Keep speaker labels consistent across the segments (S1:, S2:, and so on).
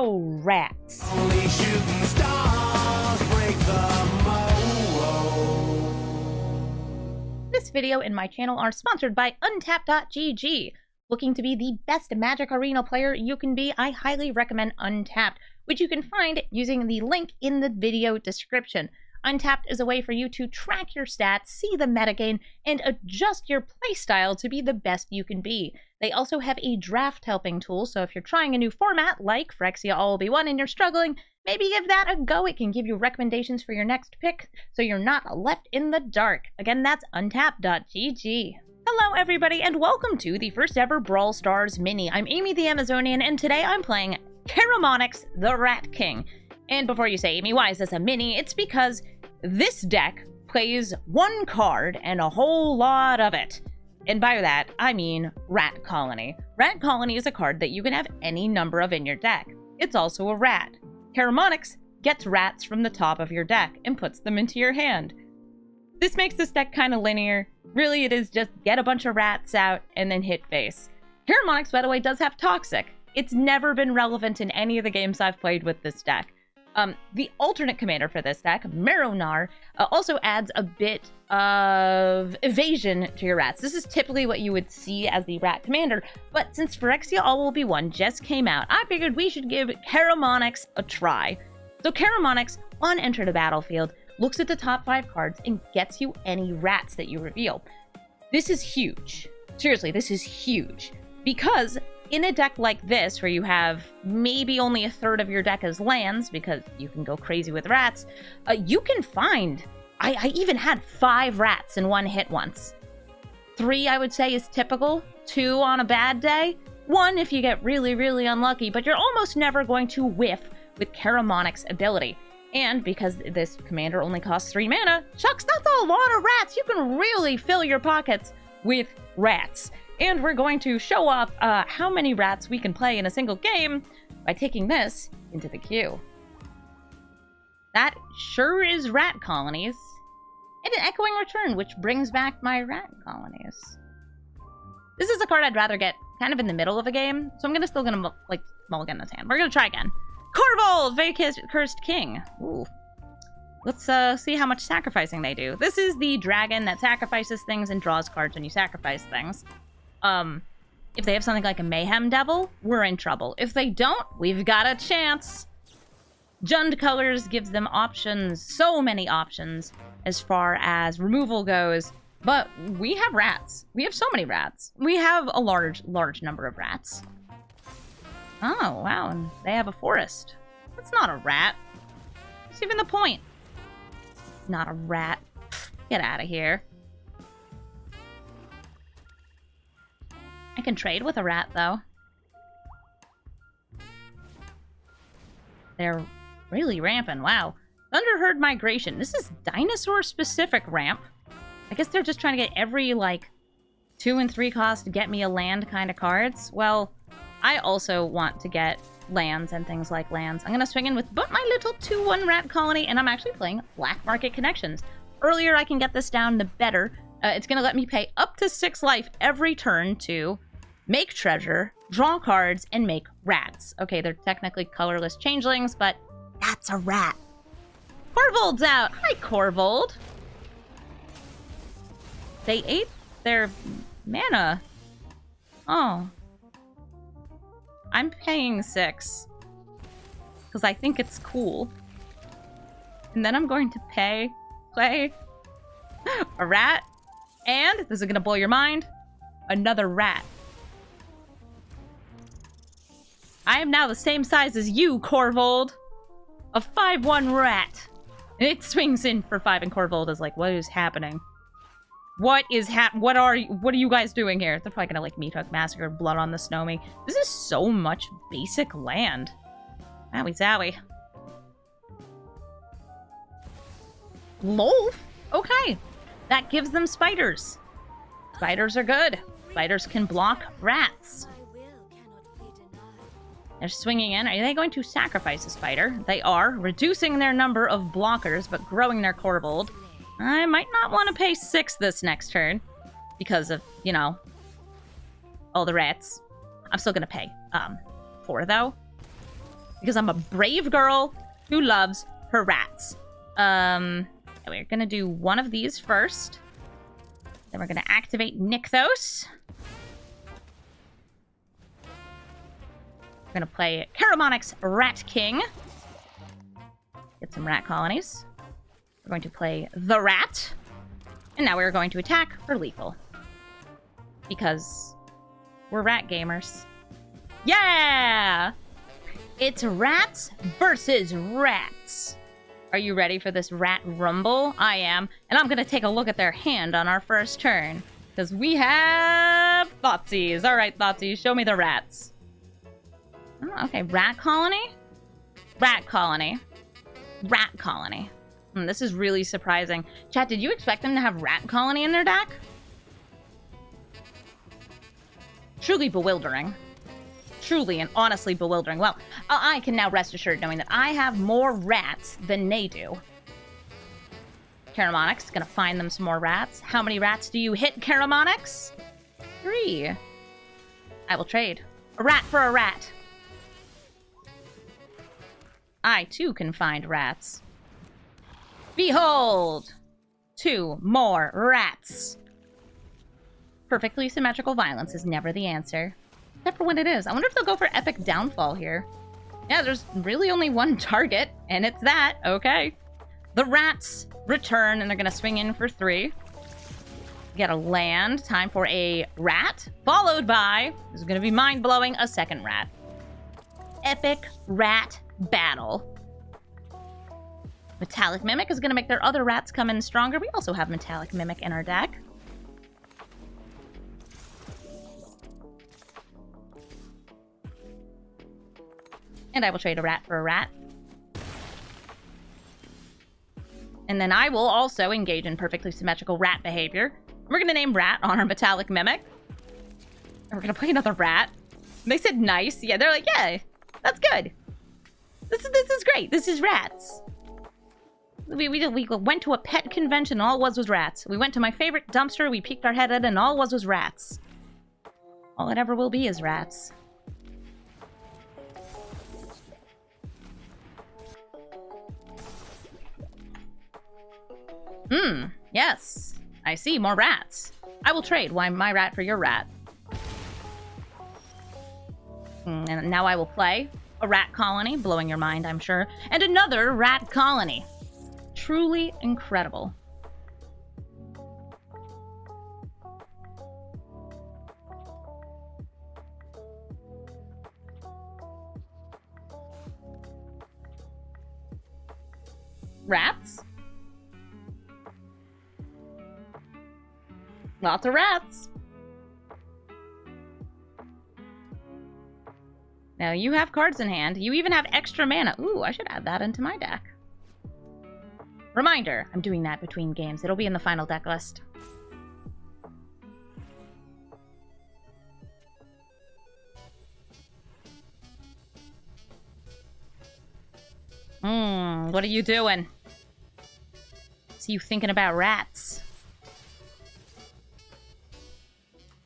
S1: Oh, rats.
S2: Only shooting stars break the mold.
S1: This video and my channel are sponsored by Untapped.gg. Looking to be the best Magic Arena player you can be, I highly recommend Untapped, which you can find using the link in the video description. Untapped is a way for you to track your stats, see the metagame, and adjust your playstyle to be the best you can be. They also have a draft helping tool, so if you're trying a new format like Phyrexia All-Will-Be-One and you're struggling, maybe give that a go. It can give you recommendations for your next pick, so you're not left in the dark. Again, that's untapped.gg. Hello everybody, and welcome to the first ever Brawl Stars mini. I'm Amy the Amazonian, and today I'm playing Karumonix the Rat King. And before you say, Amy, why is this a mini? It's because this deck plays one card and a whole lot of it. And by that, I mean Rat Colony. Rat Colony is a card that you can have any number of in your deck. It's also a rat. Karumonix gets rats from the top of your deck and puts them into your hand. This makes this deck kind of linear. Really, it is just get a bunch of rats out and then hit face. Karumonix, by the way, does have Toxic. It's never been relevant in any of the games I've played with this deck. The alternate commander for this deck, Marrow-Gnawer, also adds a bit of evasion to your rats. This is typically what you would see as the rat commander, but since Phyrexia All-Will-Be-One just came out, I figured we should give Karumonix a try. So Karumonix, on enter the battlefield, looks at the top 5 cards and gets you any rats that you reveal. This is huge. Seriously, this is huge. Because in a deck like this, where you have maybe only a third of your deck as lands, because you can go crazy with rats, you can find... I even had 5 rats in one hit once. 3, I would say, is typical. 2 on a bad day. 1 if you get really, really unlucky, but you're almost never going to whiff with Karumonix's ability. And because this commander only costs 3 mana, shucks, that's a lot of rats! You can really fill your pockets with rats. And we're going to show off how many rats we can play in a single game by taking this into the queue. That sure is rat colonies. And an echoing return, which brings back my rat colonies. This is a card I'd rather get kind of in the middle of a game, so I'm still gonna like mulligan this hand. We're gonna try again. Corvold, Cursed King. Ooh. Let's see how much sacrificing they do. This is the dragon that sacrifices things and draws cards when you sacrifice things. If they have something like a Mayhem Devil, we're in trouble. If they don't, we've got a chance. Jund Colors gives them options, so many options, as far as removal goes. But we have rats. We have so many rats. We have a large number of rats. Oh, wow, and they have a forest. That's not a rat. What's even the point? Not a rat. Get out of here. I can trade with a rat, though. They're really ramping. Wow. Thunderherd Migration. This is dinosaur-specific ramp. I guess they're just trying to get every, like, 2 and 3 cost to get me a land kind of cards. Well, I also want to get lands and things like lands. I'm going to swing in with but my little 2/1 rat colony, and I'm actually playing Black Market Connections. Earlier I can get this down, the better. It's going to let me pay up to 6 life every turn to make treasure, draw cards, and make rats. Okay, they're technically colorless changelings, but that's a rat. Corvold's out! Hi, Corvold! They ate their mana. Oh. I'm paying 6. Because I think it's cool. And then I'm going to play a rat. And, this is going to blow your mind, another rat. I am now the same size as you, Corvold. A 5/1 rat. And it swings in for 5, and Corvold is like, what is happening? What are you guys doing here? They're probably gonna like Meathook, Massacre, Blood on the Snowy. This is so much basic land. Wowie zowie. Lolf? Okay. That gives them spiders. Spiders are good. Spiders can block rats. They're swinging in. Are they going to sacrifice a spider? They are, reducing their number of blockers, but growing their Corvold. I might not want to pay 6 this next turn because of, you know, all the rats. I'm still going to pay 4, though. because I'm a brave girl who loves her rats. We're gonna do one of these first. Then we're gonna activate Nykthos. We're gonna play Karumonix Rat King. Get some rat colonies. We're going to play the rat. And now we're going to attack for lethal. Because we're rat gamers. Yeah! It's rats versus rats. Are you ready for this rat rumble? I am. And I'm going to take a look at their hand on our first turn. Because we have Thoughtseize. All right, Thoughtseize, show me the rats. Oh, okay, rat colony? Rat colony. Rat colony. This is really surprising. Chat, did you expect them to have rat colony in their deck? Truly bewildering. Truly and honestly bewildering. Well, I can now rest assured knowing that I have more rats than they do. Karumonix is going to find them some more rats. How many rats do you hit, Karumonix? 3. I will trade. A rat for a rat. I, too, can find rats. Behold! 2 more rats. Perfectly symmetrical violence is never the answer. Except for when it is. I wonder if they'll go for epic downfall here. Yeah, there's really only one target, and it's that. Okay. The rats return, and they're going to swing in for 3. Get a land. Time for a rat. Followed by, this is going to be mind-blowing, a second rat. Epic rat battle. Metallic Mimic is going to make their other rats come in stronger. We also have Metallic Mimic in our deck. And I will trade a rat for a rat. And then I will also engage in perfectly symmetrical rat behavior. We're going to name Rat on our Metallic Mimic. And we're going to play another rat. And they said nice. Yeah, they're like, yeah, that's good. This is great. This is rats. We went to a pet convention, and all it was rats. We went to my favorite dumpster, we peeked our head at it, and all it was rats. All it ever will be is rats. Yes. I see, more rats. I will trade my rat for your rat. And now I will play a rat colony, blowing your mind, I'm sure, and another rat colony. Truly incredible. Rats? Lots of rats. Now you have cards in hand. You even have extra mana. Ooh, I should add that into my deck. Reminder, I'm doing that between games. It'll be in the final deck list. What are you doing? See you thinking about rats.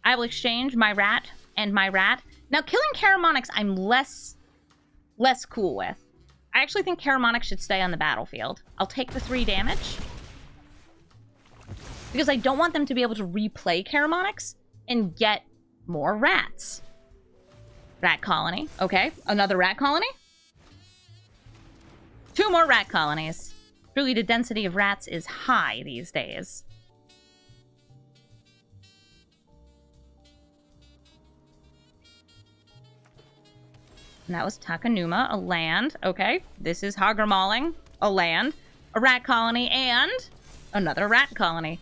S1: I will exchange my rat and my rat. Now, killing Karumonix, I'm less cool with. I actually think Karumonix should stay on the battlefield. I'll take the 3 damage. Because I don't want them to be able to replay Karumonix and get more rats. Rat colony. Okay, another rat colony. 2 more rat colonies. Really, the density of rats is high these days. And that was Takanuma, a land. Okay, this is Hagermauling, a land, a rat colony, and another rat colony.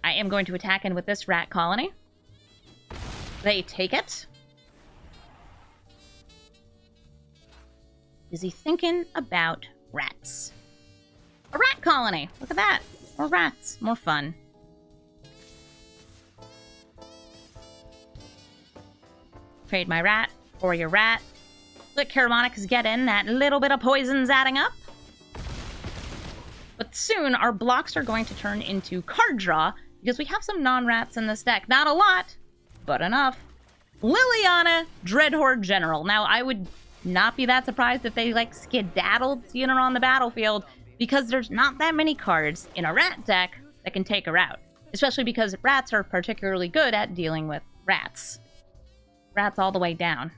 S1: I am going to attack in with this rat colony. They take it. Is he thinking about rats? A rat colony! Look at that! More rats. More fun. Trade my rat for your rat. Let Karumonix get in. That little bit of poison's adding up. But soon, our blocks are going to turn into card draw because we have some non-rats in this deck. Not a lot, but enough. Liliana, Dreadhorde General. Now, I would not be that surprised if they, like, skedaddled seeing her on the battlefield, because there's not that many cards in a rat deck that can take her out. Especially because rats are particularly good at dealing with rats. Rats all the way down.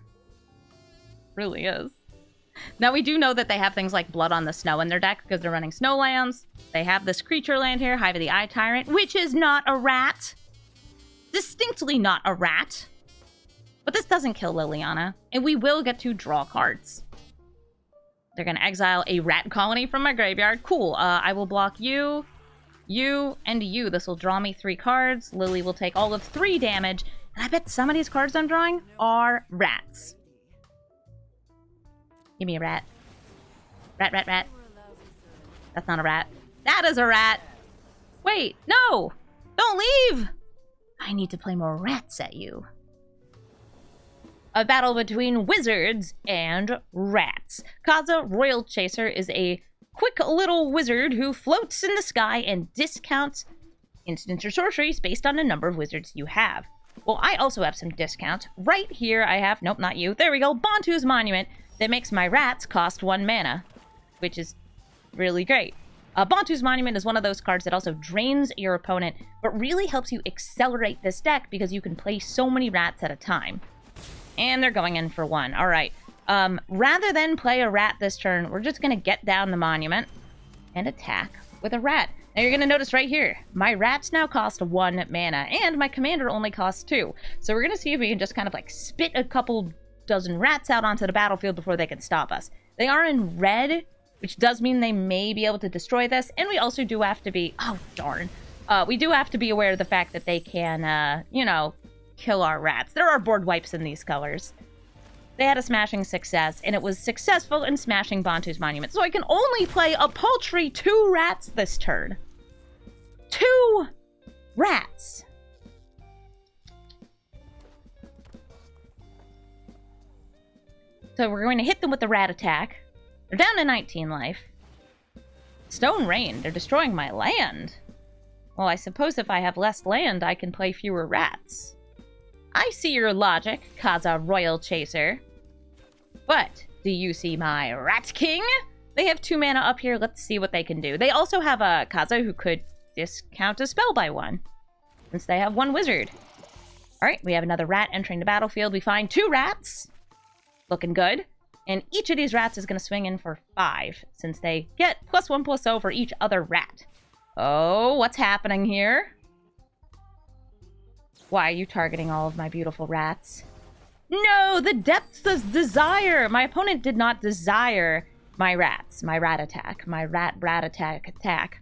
S1: Really is. Now, we do know that they have things like Blood on the Snow in their deck because they're running Snowlands. They have this creature land here, Hive of the Eye Tyrant, which is not a rat. Distinctly not a rat. But this doesn't kill Liliana, and we will get to draw cards. They're going to exile a rat colony from my graveyard. Cool. I will block you, you, and you. This will draw me 3 cards. Lily will take all of 3 damage. And I bet some of these cards I'm drawing are rats. Give me a rat. Rat, rat, rat. That's not a rat. That is a rat! Wait, no! Don't leave! I need to play more rats at you. A battle between wizards and rats. Kaza Royal Chaser is a quick little wizard who floats in the sky and discounts instants or sorceries based on the number of wizards you have. Well, I also have some discounts. Right here I have, nope, not you. There we go, Bontu's Monument that makes my rats cost 1 mana, which is really great. Bontu's Monument is one of those cards that also drains your opponent, but really helps you accelerate this deck because you can play so many rats at a time. And they're going in for 1. All right. Rather than play a rat this turn, we're just going to get down the monument and attack with a rat. Now you're going to notice right here, my rats now cost 1 mana, and my commander only costs 2. So we're going to see if we can just kind of like spit a couple dozen rats out onto the battlefield before they can stop us. They are in red, which does mean they may be able to destroy this, and we also do have to be... Oh, darn. We do have to be aware of the fact that they can, you know, kill our rats. There are board wipes in these colors. They had a smashing success, and it was successful in smashing Bontu's Monument. So I can only play a paltry 2 rats this turn. 2 rats! So we're going to hit them with the rat attack. They're down to 19 life. Stone Rain, they're destroying my land. Well, I suppose if I have less land, I can play fewer rats. I see your logic, Kaza Royal Chaser. But, do you see my Rat King? They have 2 mana up here, let's see what they can do. They also have a Kaza who could discount a spell by 1, since they have 1 wizard. Alright, we have another rat entering the battlefield. We find 2 rats. Looking good. And each of these rats is going to swing in for 5, since they get +1/+0 for each other rat. Oh, what's happening here? Why are you targeting all of my beautiful rats? No, the depths of desire! My opponent did not desire my rats. My rat attack. My rat attack.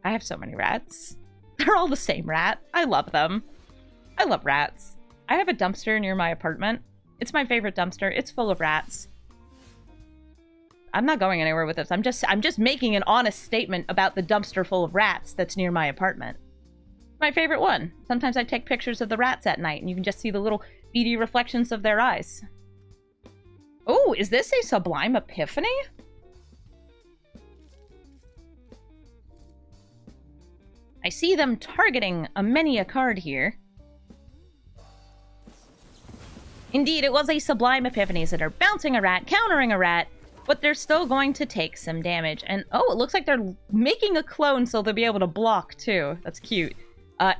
S1: I have so many rats. They're all the same rat. I love them. I love rats. I have a dumpster near my apartment. It's my favorite dumpster. It's full of rats. I'm not going anywhere with this. I'm just making an honest statement about the dumpster full of rats that's near my apartment. My favorite one. Sometimes I take pictures of the rats at night, and you can just see the little beady reflections of their eyes. Oh, is this a Sublime Epiphany? I see them targeting many a card here. Indeed, it was a Sublime Epiphany, so they're bouncing a rat, countering a rat, but they're still going to take some damage. And, oh, it looks like they're making a clone so they'll be able to block, too. That's cute.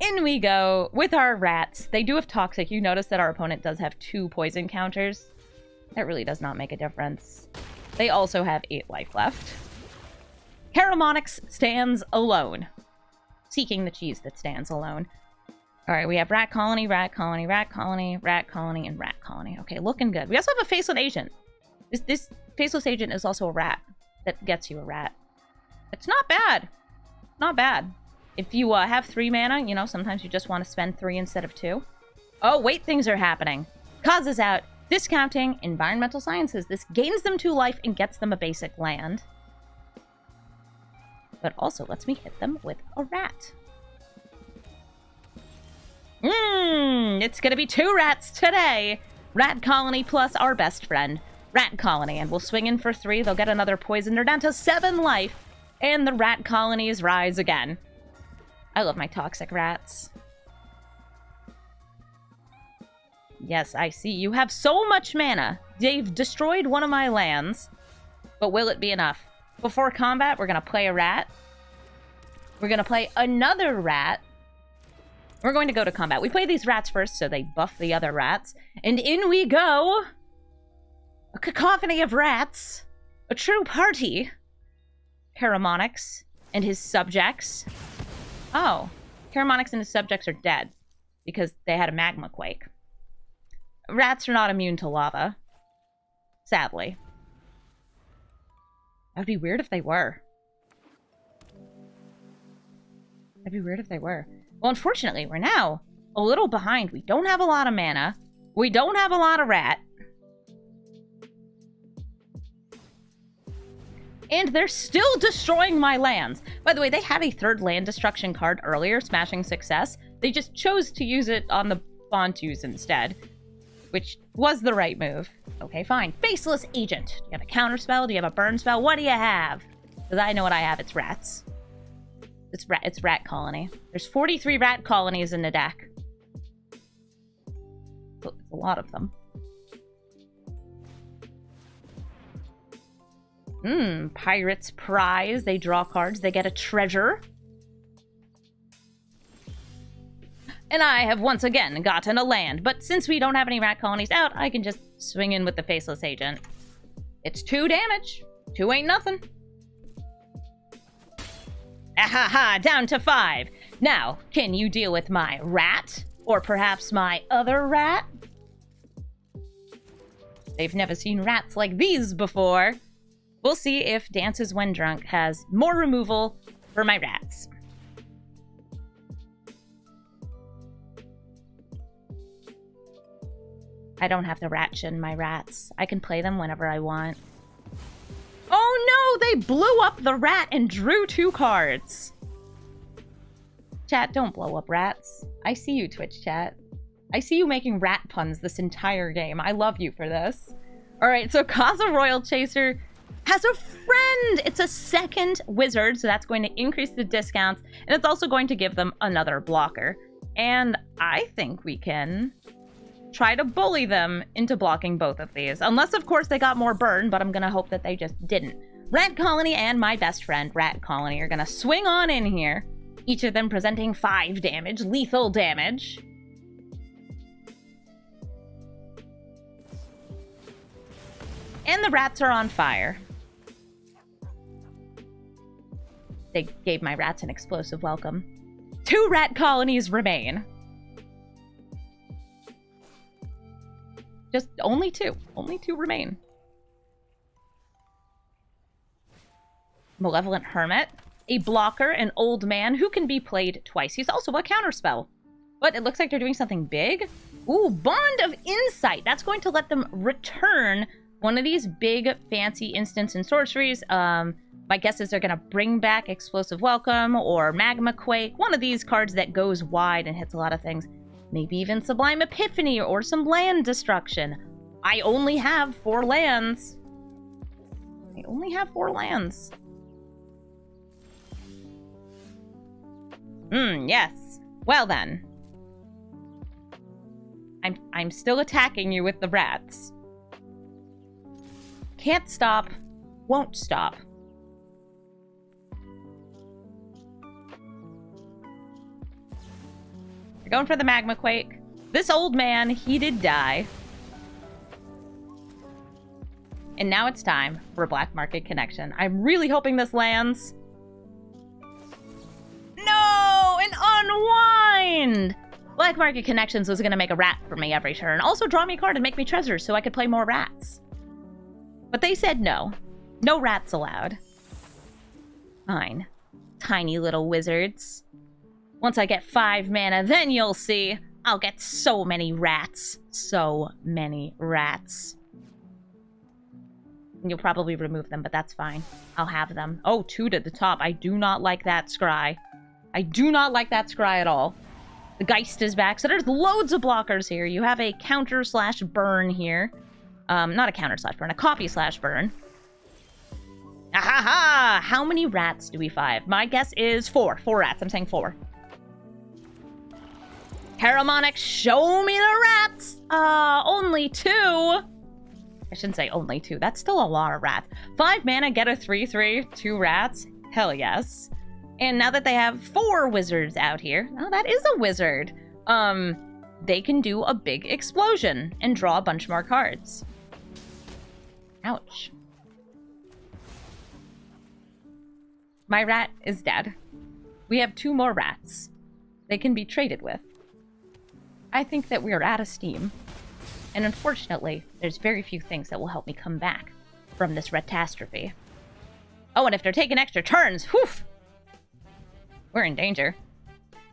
S1: In we go with our rats. They do have Toxic. You notice that our opponent does have 2 poison counters. That really does not make a difference. They also have 8 life left. Karumonix stands alone. Seeking the cheese that stands alone. Alright, we have Rat Colony, Rat Colony, Rat Colony, Rat Colony, and Rat Colony. Okay, looking good. We also have a Faceless Agent. This Faceless Agent is also a rat that gets you a rat. It's not bad. Not bad. If you have 3 mana, you know, sometimes you just want to spend 3 instead of 2. Oh, wait, things are happening. Kaz is out. Discounting Environmental Sciences. This gains them 2 life and gets them a basic land. But also lets me hit them with a rat. It's gonna be 2 rats today. Rat Colony plus our best friend, Rat Colony. And we'll swing in for 3. They'll get another poison. They're down to 7 life. And the Rat Colonies rise again. I love my toxic rats. Yes, I see. You have so much mana. They've destroyed one of my lands, but will it be enough? Before combat, we're going to play a rat. We're going to play another rat. We're going to go to combat. We play these rats first, so they buff the other rats. And in we go! A cacophony of rats. A true party. Karumonix and his subjects. Oh. Karumonix and his subjects are dead. Because they had a magma quake. Rats are not immune to lava. Sadly. That'd be weird if they were. That'd be weird if they were. Well, unfortunately, we're now a little behind. We don't have a lot of mana. We don't have a lot of rat. And they're still destroying my lands. By the way, they had a third land destruction card earlier, Smashing Success. They just chose to use it on the Bontus instead, which was the right move. Okay, fine. Faceless Agent. Do you have a counter spell? Do you have a burn spell? What do you have? Because I know what I have. It's rats. It's rat colony. There's 43 rat colonies in the deck. It's a lot of them. Pirate's Prize. They draw cards. They get a treasure. And I have once again gotten a land. But since we don't have any rat colonies out, I can just swing in with the Faceless Agent. It's 2 damage. 2 ain't nothing. Ahaha, down to 5. Now, can you deal with my rat? Or perhaps my other rat? They've never seen rats like these before. We'll see if Dances When Drunk has more removal for my rats. I don't have to ration my rats. I can play them whenever I want. Oh no! They blew up the rat and drew 2 cards! Chat, don't blow up rats. I see you, Twitch chat. I see you making rat puns this entire game. I love you for this. Alright, so Casa Royal Chaser has a friend! It's a second wizard, so that's going to increase the discounts, and it's also going to give them another blocker. And I think we can try to bully them into blocking both of these. Unless, of course, they got more burn, but I'm gonna hope that they just didn't. Rat Colony and my best friend, Rat Colony, are gonna swing on in here, each of them presenting 5 damage, lethal damage. And the rats are on fire. They gave my rats an explosive welcome. 2 rat colonies remain. Just only 2. Only 2 remain. Malevolent Hermit. A blocker, an old man who can be played twice. He's also a counterspell. But it looks like they're doing something big. Ooh, Bond of Insight. That's going to let them return one of these big, fancy instants and sorceries. My guess is they're going to bring back Explosive Welcome or Magma Quake. One of these cards that goes wide and hits a lot of things. Maybe even Sublime Epiphany or some land destruction. I only have 4 lands. I only have 4 lands. Yes. Well then. I'm still attacking you with the rats. Can't stop. Won't stop. We're going for the Magma Quake. This old man, he did die. And now it's time for a Black Market Connection. I'm really hoping this lands. No! An unwind! Black Market Connections was going to make a rat for me every turn. Also draw me a card and make me treasures so I could play more rats. But they said no. No rats allowed. Fine. Tiny little wizards. Once I get 5 mana, then you'll see. I'll get so many rats. So many rats. You'll probably remove them, but that's fine. I'll have them. Oh, 2 to the top. I do not like that scry. I do not like that scry at all. The Geist is back. So there's loads of blockers here. You have a counter/burn here. Not a counter/burn, a copy/burn. Ahaha! How many rats do we 5? My guess is 4. 4 rats. I'm saying 4. Karumonix, show me the rats! Only 2? I shouldn't say only 2. That's still a lot of rats. 5 mana, get a 3/3, 2 rats. Hell yes. And now that they have 4 wizards out here, oh, that is a wizard. They can do a big explosion and draw a bunch more cards. Ouch. My rat is dead. We have 2 more rats. They can be traded with. I think that we are out of steam. And unfortunately, there's very few things that will help me come back from this catastrophe. Oh, and if they're taking extra turns, whew, we're in danger.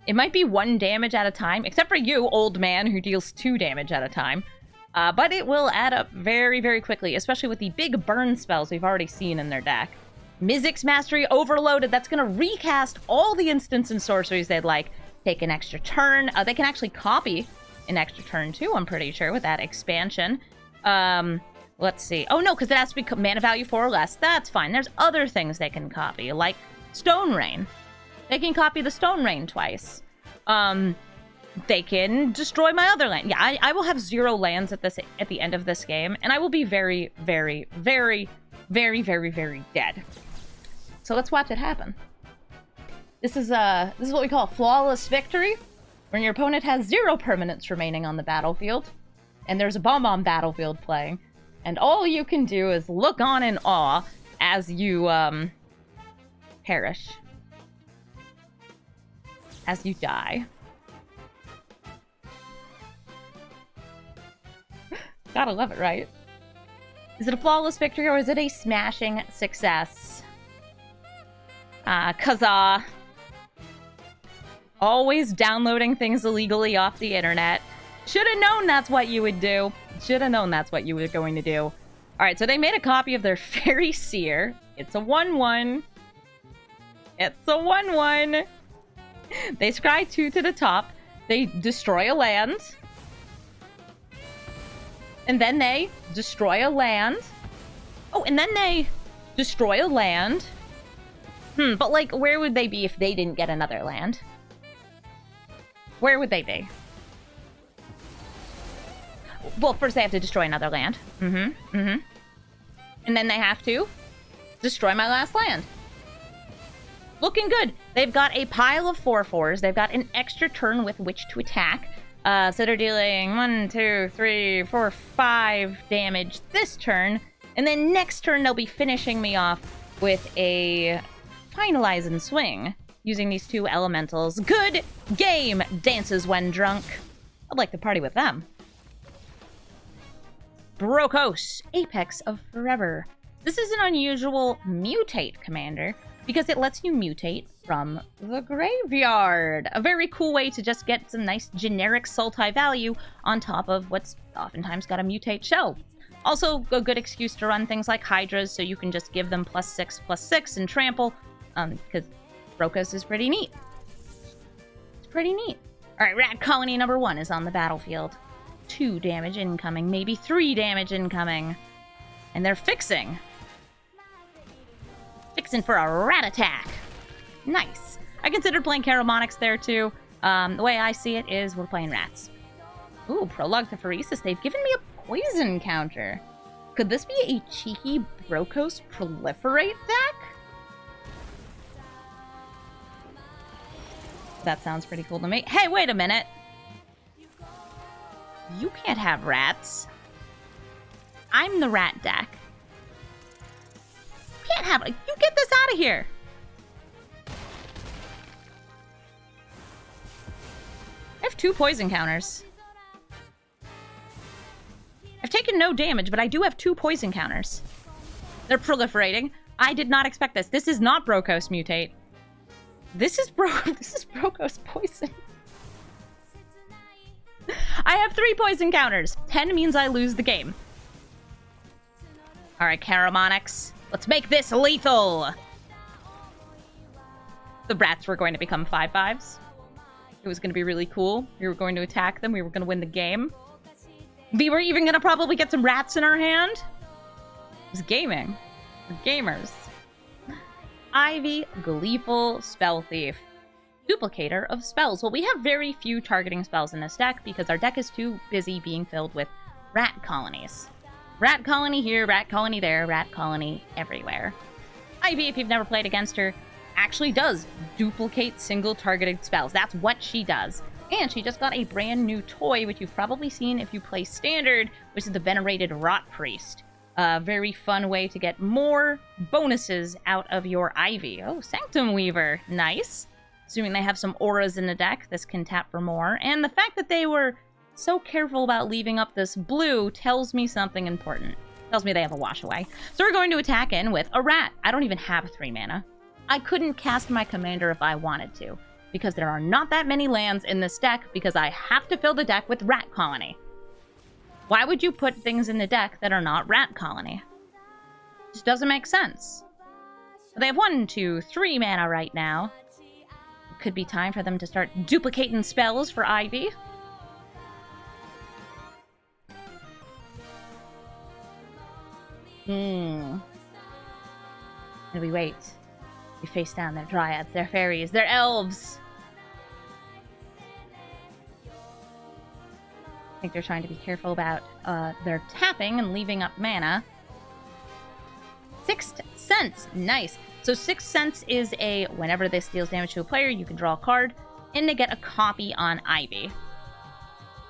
S1: It might be 1 damage at a time, except for you, old man, who deals 2 damage at a time. But it will add up very, very quickly, especially with the big burn spells we've already seen in their deck. Mizzix Mastery Overloaded, that's going to recast all the instants and sorceries they'd like. Take an extra turn. They can actually copy an extra turn, too, I'm pretty sure, with that expansion. Let's see. Oh, no, because it has to be mana value 4 or less. That's fine. There's other things they can copy, like Stone Rain. They can copy the Stone Rain twice. They can destroy my other land. Yeah, I will have 0 lands at the end of this game, and I will be very, very, very, very, very, very dead. So let's watch it happen. This is what we call a flawless victory, when your opponent has 0 permanents remaining on the battlefield, and there's a bomb battlefield playing, and all you can do is look on in awe as you perish. As you die. Gotta love it, right? Is it a flawless victory or is it a smashing success? Kazaa. Always downloading things illegally off the internet. Should have known that's what you would do. Should have known that's what you were going to do. Alright, so they made a copy of their Fairy Seer. It's a 1/1. It's a 1/1. They scry 2 to the top. They destroy a land. And then they destroy a land. Oh, and then they destroy a land. But like, where would they be if they didn't get another land? Where would they be? Well, first they have to destroy another land. And then they have to destroy my last land. Looking good. They've got a pile of 4/4s. They've got an extra turn with which to attack. So they're dealing 1, 2, 3, 4, 5 damage this turn. And then next turn they'll be finishing me off with a Finalize and Swing using these 2 elementals. Good game, dances when drunk. I'd like to party with them. Brokos, Apex of Forever. This is an unusual mutate commander because it lets you mutate from the graveyard. A very cool way to just get some nice generic Sultai value on top of what's oftentimes got a mutate shell. Also, a good excuse to run things like Hydras, so you can just give them +6/+6 and trample, because Brokos is pretty neat. It's pretty neat. Alright, Rat Colony number 1 is on the battlefield. 2 damage incoming, maybe 3 damage incoming. And they're fixing. Fixing for a rat attack. Nice. I considered playing Karumonix there too. The way I see it is we're playing rats. Ooh, Prologue to Pheresis. They've given me a poison counter. Could this be a cheeky Brokos Proliferate deck? That sounds pretty cool to me. Hey, wait a minute. You can't have rats. I'm the rat deck. You can't have it. You get this out of here. I have 2 poison counters. I've taken no damage, but I do have 2 poison counters. They're proliferating. I did not expect this. This is not Brokos Mutate. This is Brokos Poison. I have 3 poison counters. 10 means I lose the game. Alright, Karumonix. Let's make this lethal! The rats were going to become 5/5s. It was going to be really cool. We were going to attack them. We were going to win the game. We were even going to probably get some rats in our hand. It was gaming. We're gamers. Ivy, Gleeful, Spell Thief. Duplicator of spells. Well, we have very few targeting spells in this deck because our deck is too busy being filled with rat colonies. Rat colony here, rat colony there, rat colony everywhere. Ivy, if you've never played against her, actually does duplicate single targeted spells. That's what she does. And she just got a brand new toy, which you've probably seen if you play Standard, which is the Venerated Rot Priest. A very fun way to get more bonuses out of your Ivy. Oh, Sanctum Weaver. Nice. Assuming they have some auras in the deck, this can tap for more. And the fact that they were so careful about leaving up this blue tells me something important. Tells me they have a wash away. So we're going to attack in with a rat. I don't even have 3 mana. I couldn't cast my commander if I wanted to, because there are not that many lands in this deck, because I have to fill the deck with rat colony. Why would you put things in the deck that are not rat colony? It just doesn't make sense. So they have 1, 2, 3 mana right now. It could be time for them to start duplicating spells for Ivy. And we wait. We face down their dryads, their fairies, their elves. I think they're trying to be careful about their tapping and leaving up mana. Sixth Sense. Nice. So Sixth Sense is a whenever this deals damage to a player, you can draw a card, and they get a copy on Ivy.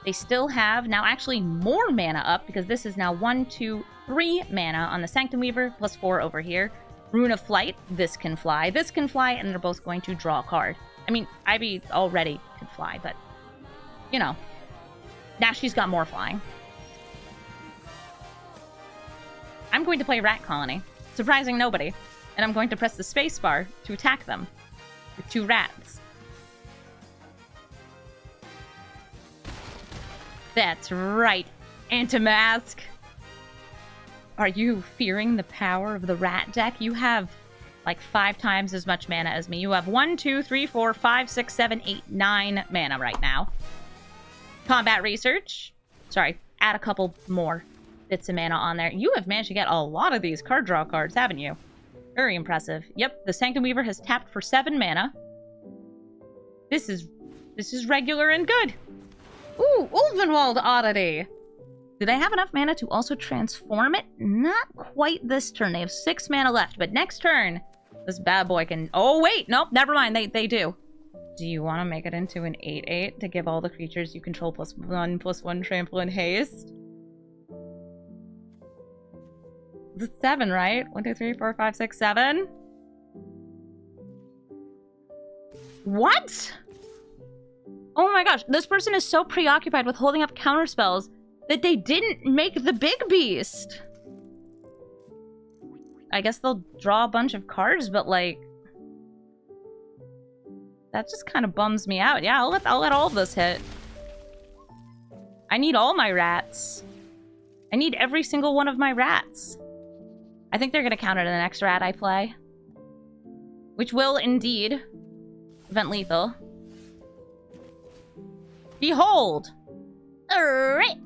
S1: They still have now actually more mana up, because this is now 1, 2, 3 mana on the Sanctum Weaver, plus 4 over here. Rune of Flight, this can fly, and they're both going to draw a card. I mean, Ivy already could fly, but, you know, now she's got more flying. I'm going to play Rat Colony, surprising nobody, and I'm going to press the spacebar to attack them with 2 rats. That's right, Antimask. Are you fearing the power of the rat deck? You have like 5 times as much mana as me. You have 1, 2, 3, 4, 5, 6, 7, 8, 9 mana right now. Combat Research. Sorry, add a couple more bits of mana on there. You have managed to get a lot of these card draw cards, haven't you? Very impressive. Yep, the Sanctum Weaver has tapped for 7 mana. This is regular and good. Ooh, Ulvenwald Oddity. Do they have enough mana to also transform it? Not quite this turn. They have 6 mana left, but next turn, this bad boy can... Oh, wait! Nope, never mind. They do. Do you want to make it into an 8/8 to give all the creatures you control +1/+1 trample and haste? It's 7, right? 1, 2, 3, 4, 5, 6, 7? What? Oh my gosh, this person is so preoccupied with holding up counterspells that they didn't make the big beast. I guess they'll draw a bunch of cards, but like... that just kind of bums me out. Yeah, I'll let all of this hit. I need all my rats. I need every single one of my rats. I think they're going to counter the next rat I play. Which will indeed prevent lethal. Behold! Alright!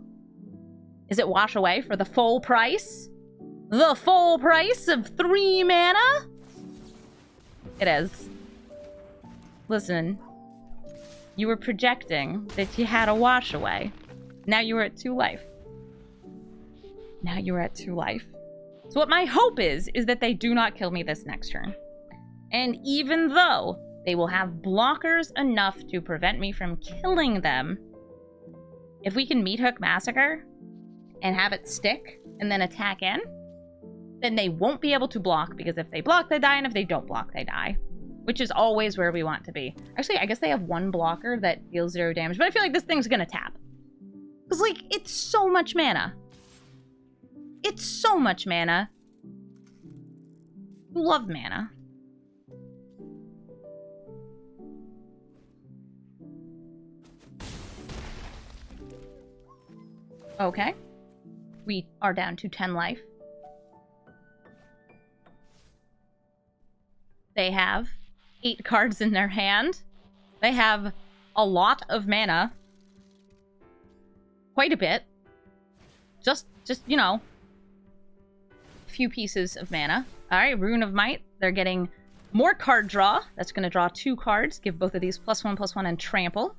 S1: Is it wash away for the full price? The full price of 3 mana? It is. Listen, you were projecting that you had a wash away. Now you are at 2 life. Now you are at 2 life. So what my hope is that they do not kill me this next turn. And even though they will have blockers enough to prevent me from killing them, if we can Meathook Massacre and have it stick and then attack in, then they won't be able to block, because if they block, they die, and if they don't block, they die. Which is always where we want to be. Actually, I guess they have 1 blocker that deals 0 damage, but I feel like this thing's gonna tap. Because, like, it's so much mana. It's so much mana. You love mana. Okay. We are down to 10 life. They have 8 cards in their hand. They have a lot of mana. Quite a bit. Just you know, a few pieces of mana. Alright, Rune of Might. They're getting more card draw. That's going to draw 2 cards. Give both of these +1/+1 and trample.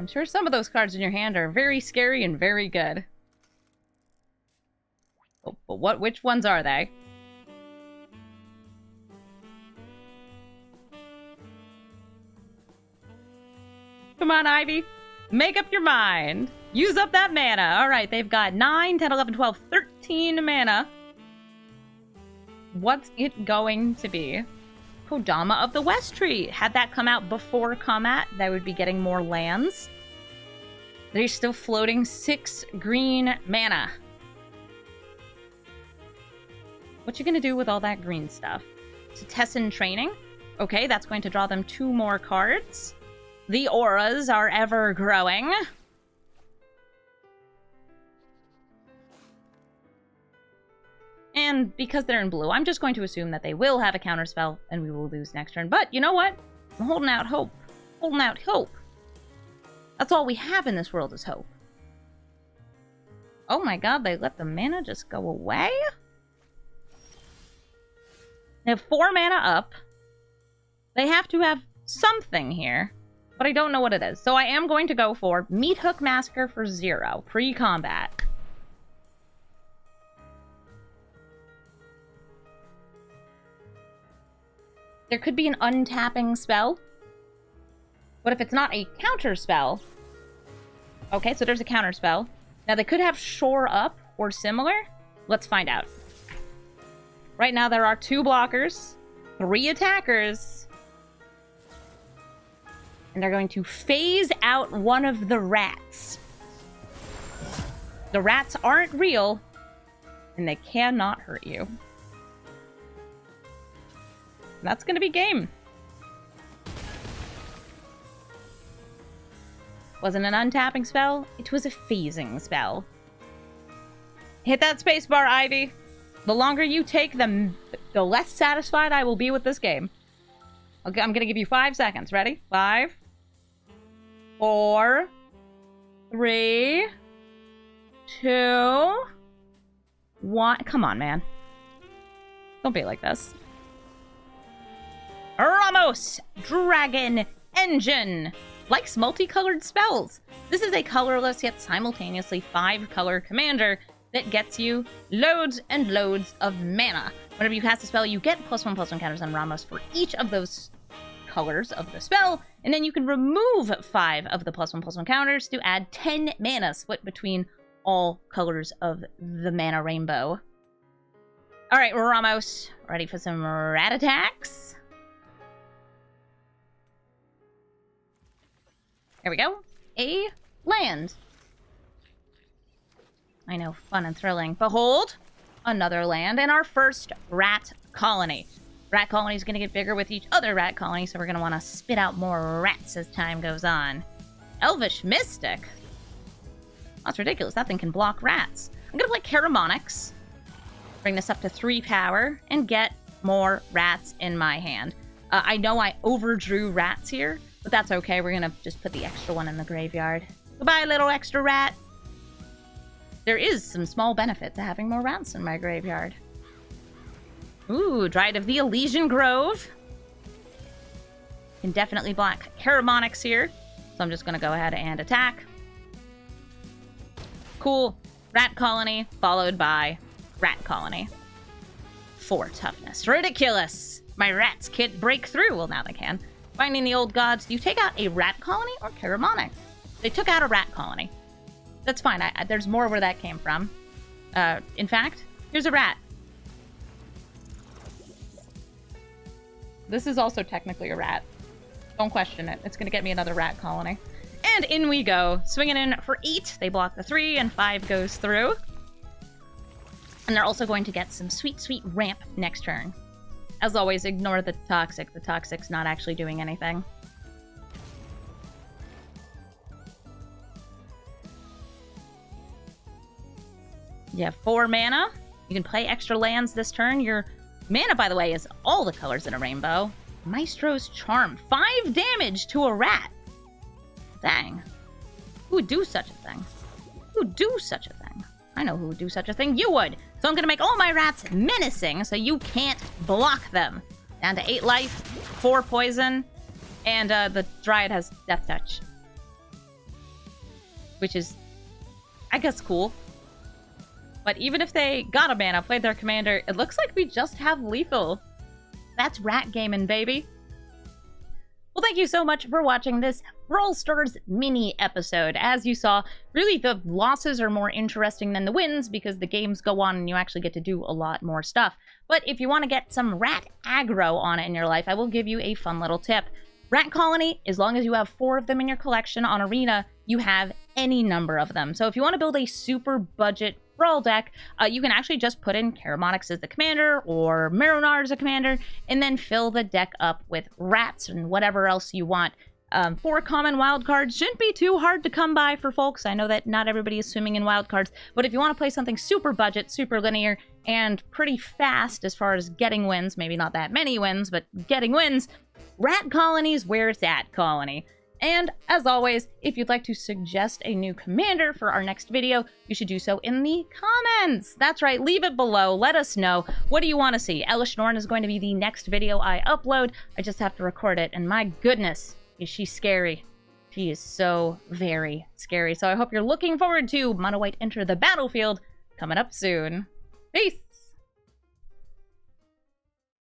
S1: I'm sure some of those cards in your hand are very scary and very good. Oh, but which ones are they? Come on, Ivy. Make up your mind. Use up that mana. Alright, they've got 9, 10, 11, 12, 13 mana. What's it going to be? Kodama of the West Tree. Had that come out before Combat, they would be getting more lands. They're still floating 6 green mana. What you gonna do with all that green stuff? Tessin Training. Okay, that's going to draw them 2 more cards. The auras are ever growing. And because they're in blue, I'm just going to assume that they will have a counterspell and we will lose next turn. But you know what? I'm holding out hope. Holding out hope. That's all we have in this world is hope. Oh my god, they let the mana just go away? They have 4 mana up. They have to have something here. But I don't know what it is. So I am going to go for Meathook Massacre for 0. Pre-combat. There could be an untapping spell. But if it's not a counter spell... Okay, so there's a counter spell. Now they could have Shore Up or similar. Let's find out. Right now there are 2 blockers, 3 attackers. And they're going to phase out one of the rats. The rats aren't real, and they cannot hurt you. That's going to be game. Wasn't an untapping spell, it was a phasing spell. Hit that spacebar, Ivy. The longer you take, the less satisfied I will be with this game. Okay, I'm going to give you 5 seconds. Ready? 5, 4, 3, 2, 1. Come on, man. Don't be like this. Ramos! Dragon Engine! Likes multicolored spells. This is a colorless yet simultaneously 5-color commander that gets you loads and loads of mana. Whenever you cast a spell, you get +1/+1 counters on Ramos for each of those colors of the spell, and then you can remove 5 of the +1/+1 counters to add 10 mana split between all colors of the mana rainbow. Alright, Ramos, ready for some rat attacks? Here we go. A land. I know, fun and thrilling. Behold, another land and our first rat colony. Rat colony is going to get bigger with each other rat colony, so we're going to want to spit out more rats as time goes on. Elvish Mystic. That's ridiculous. That thing can block rats. I'm going to play Karumonix. Bring this up to 3 power and get more rats in my hand. I know I overdrew rats here, but that's okay. We're going to just put the extra one in the graveyard. Goodbye, little extra rat. There is some small benefit to having more rats in my graveyard. Ooh, Dryad of the Elysian Grove. Can definitely block Karumonix here. So I'm just going to go ahead and attack. Cool. Rat Colony, followed by Rat Colony. 4 toughness. Ridiculous! My rats can't break through. Well, now they can. Finding the Old Gods. Do you take out a Rat Colony or Karumonix? They took out a Rat Colony. That's fine. There's more where that came from. In fact, here's a rat. This is also technically a rat. Don't question it. It's going to get me another rat colony. And in we go. Swinging in for 8. They block the 3, and 5 goes through. And they're also going to get some sweet, sweet ramp next turn. As always, ignore the Toxic. The Toxic's not actually doing anything. You have 4 mana. You can play extra lands this turn. Your mana, by the way, is all the colors in a rainbow. Maestro's Charm. 5 damage to a rat. Dang. Who would do such a thing? Who would do such a thing? I know who would do such a thing. You would. So I'm going to make all my rats menacing so you can't block them. Down to 8 life, 4 poison, and the Dryad has Death Touch. which is, I guess, cool. But even if they got a mana, played their commander, it looks like we just have lethal. That's rat gaming, baby. Well, thank you so much for watching this Brawl Stars mini episode. As you saw, really the losses are more interesting than the wins because the games go on and you actually get to do a lot more stuff. But if you want to get some rat aggro on it in your life, I will give you a fun little tip. Rat Colony, as long as you have 4 of them in your collection on Arena, you have any number of them. So if you want to build a super budget Brawl deck, you can actually just put in Karumonix as the commander or Marrow-Gnawer as a commander, and then fill the deck up with rats and whatever else you want. 4 common wildcards shouldn't be too hard to come by for folks. I know that not everybody is swimming in wildcards, but if you want to play something super budget, super linear, and pretty fast as far as getting wins, maybe not that many wins, but getting wins, Rat Colony's where it's at, Colony. And, as always, if you'd like to suggest a new commander for our next video, you should do so in the comments. That's right, leave it below. Let us know. What do you want to see? Elish Norn is going to be the next video I upload. I just have to record it, and my goodness, is she scary. She is so very scary. So I hope you're looking forward to Mono White Enter the Battlefield coming up soon. Peace!